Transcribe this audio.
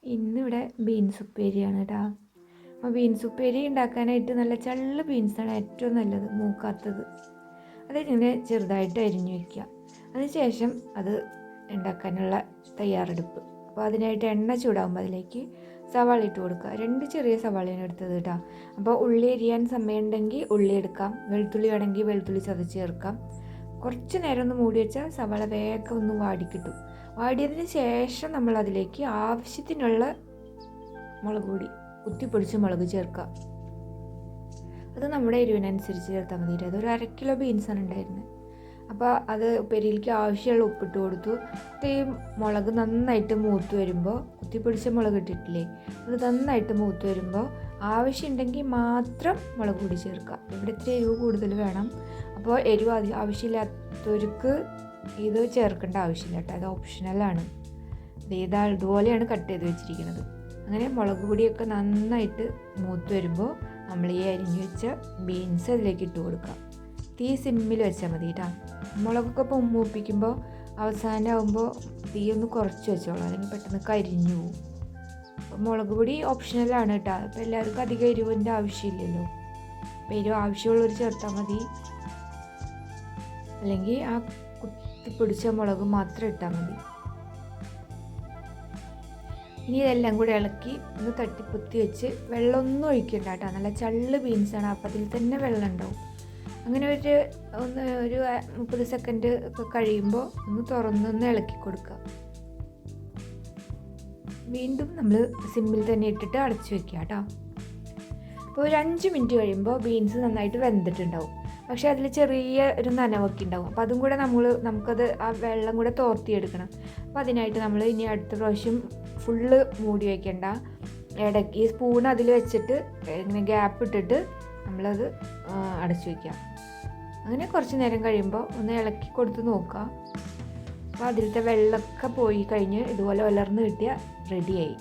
ഇന്നിവിടെ ബീൻസ് ഉപ്പേരിയാണ് കേട്ടോ. അപ്പോൾ ബീൻസ് ഉപ്പേരി ഉണ്ടാക്കാനായിട്ട് നല്ല ചള്ള ബീൻസാണ് ഏറ്റവും നല്ലത്, മൂക്കാത്തത്. അതിങ്ങനെ ചെറുതായിട്ട് അരിഞ്ഞു വയ്ക്കുക. അതിനുശേഷം അത് ഉണ്ടാക്കാനുള്ള തയ്യാറെടുപ്പ്. അപ്പോൾ അതിനായിട്ട് എണ്ണ ചൂടാകുമ്പോൾ അതിലേക്ക് സവാള ഇട്ട് കൊടുക്കുക. 2 ചെറിയ സവാളയാണ് എടുത്തത് കേട്ടോ. അപ്പോൾ ഉള്ളി എരിയാൻ സമയമുണ്ടെങ്കിൽ ഉള്ളി എടുക്കാം, വെളുത്തുള്ളി വേണമെങ്കിൽ വെളുത്തുള്ളി ചതച്ച് ചേർക്കാം. കുറച്ച് നേരം ഒന്ന് മൂടി വെച്ചാൽ സവാള വേഗം ഒന്ന് വാടിക്കിട്ടും. വാടിയതിന് ശേഷം നമ്മൾ അതിലേക്ക് ആവശ്യത്തിനുള്ള മുളക് പൊടി, കുത്തിപ്പൊടിച്ച് മുളക് ചേർക്കുക. അത് നമ്മുടെ എരിവിനനുസരിച്ച് ചേർത്താൽ മതി. അതൊരു 1/2 കിലോ ബീൻസാണ് ഉണ്ടായിരുന്നത്. അപ്പോൾ അത് ഉപ്പേരിയിലേക്ക് ആവശ്യമുള്ള ഉപ്പിട്ട് കൊടുത്തു. ഈ മുളക് നന്നായിട്ട് മൂത്ത് വരുമ്പോൾ, കുത്തിപ്പൊടിച്ച മുളക് ഇട്ടിട്ടില്ലേ, അത് നന്നായിട്ട് മൂത്ത് വരുമ്പോൾ ആവശ്യമുണ്ടെങ്കിൽ മാത്രം മുളക് പൊടി ചേർക്കുക. ഇവിടെ ഇത്തിരി എരിവ് കൂടുതൽ വേണം. അപ്പോൾ എരിവ് ആവശ്യമില്ലാത്തവർക്ക് ഇത് ചേർക്കേണ്ട ആവശ്യമില്ല കേട്ടോ, അത് ഓപ്ഷണലാണ്. ഇതുപോലെയാണ് കട്ട് ചെയ്ത് വെച്ചിരിക്കുന്നത്. അങ്ങനെ മുളക് പൊടിയൊക്കെ നന്നായിട്ട് മൂത്ത് വരുമ്പോൾ നമ്മൾ ഈ അരിഞ്ഞു വെച്ച ബീൻസ് അതിലേക്ക് ഇട്ട് കൊടുക്കാം. തീ സിമ്മിൽ വെച്ചാൽ മതി കേട്ടോ. മുളകൊക്കെ മൂപ്പിക്കുമ്പോൾ അവസാനമാകുമ്പോൾ തീ ഒന്ന് കുറച്ച് വെച്ചോളൂ, അല്ലെങ്കിൽ പെട്ടെന്ന് കരിഞ്ഞു പോകും. അപ്പോൾ മുളക് പൊടി ഓപ്ഷണലാണ് കേട്ടോ. അപ്പോൾ എല്ലാവർക്കും അധികം എരിവിൻ്റെ ആവശ്യമില്ലല്ലോ. അപ്പോൾ എരിവ് ആവശ്യമുള്ളവർ ചേർത്താൽ മതി, അല്ലെങ്കിൽ ആ കുത്തിപ്പൊടിച്ച മുളക് മാത്രം ഇട്ടാൽ മതി. ഇനി ഇതെല്ലാം കൂടി ഇളക്കി ഒന്ന് തട്ടിപ്പൊത്തി വെച്ച് വെള്ളമൊന്നും ഒഴിക്കണ്ട കേട്ടോ. നല്ല ചള്ള് ബീൻസാണ്, അപ്പം അതിൽ തന്നെ വെള്ളം ഉണ്ടാവും. അങ്ങനെ ഒരു 30 സെക്കൻഡ് ഒക്കെ കഴിയുമ്പോൾ ഒന്ന് തുറന്നൊന്ന് ഇളക്കി കൊടുക്കുക. വീണ്ടും നമ്മൾ സിമ്മിൽ തന്നെ ഇട്ടിട്ട് അടച്ചു വെക്കുക കേട്ടോ. അപ്പോൾ ഒരു 5 മിനിറ്റ് കഴിയുമ്പോൾ ബീൻസ് നന്നായിട്ട് വെന്തിട്ടുണ്ടാവും. പക്ഷേ അതിൽ ചെറിയ ഒരു നനവൊക്കെ ഉണ്ടാവും. അപ്പോൾ അതും കൂടെ നമുക്കത് ആ വെള്ളം കൂടെ തോർത്തിയെടുക്കണം. അപ്പോൾ അതിനായിട്ട് നമ്മൾ ഇനി അടുത്ത പ്രാവശ്യം ഫുള്ള് മൂടി വയ്ക്കേണ്ട, ഇടയ്ക്ക് സ്പൂൺ അതിൽ വെച്ചിട്ട് ഇങ്ങനെ ഗ്യാപ്പ് ഇട്ടിട്ട് നമ്മളത് അടച്ചു വയ്ക്കുക. അങ്ങനെ കുറച്ച് നേരം കഴിയുമ്പോൾ ഒന്ന് ഇളക്കി കൊടുത്ത് നോക്കുക. അപ്പോൾ അതിലത്തെ വെള്ളമൊക്കെ പോയി കഴിഞ്ഞ് ഇതുപോലെ ഉലർന്ന് കിട്ടിയാൽ റെഡിയായി.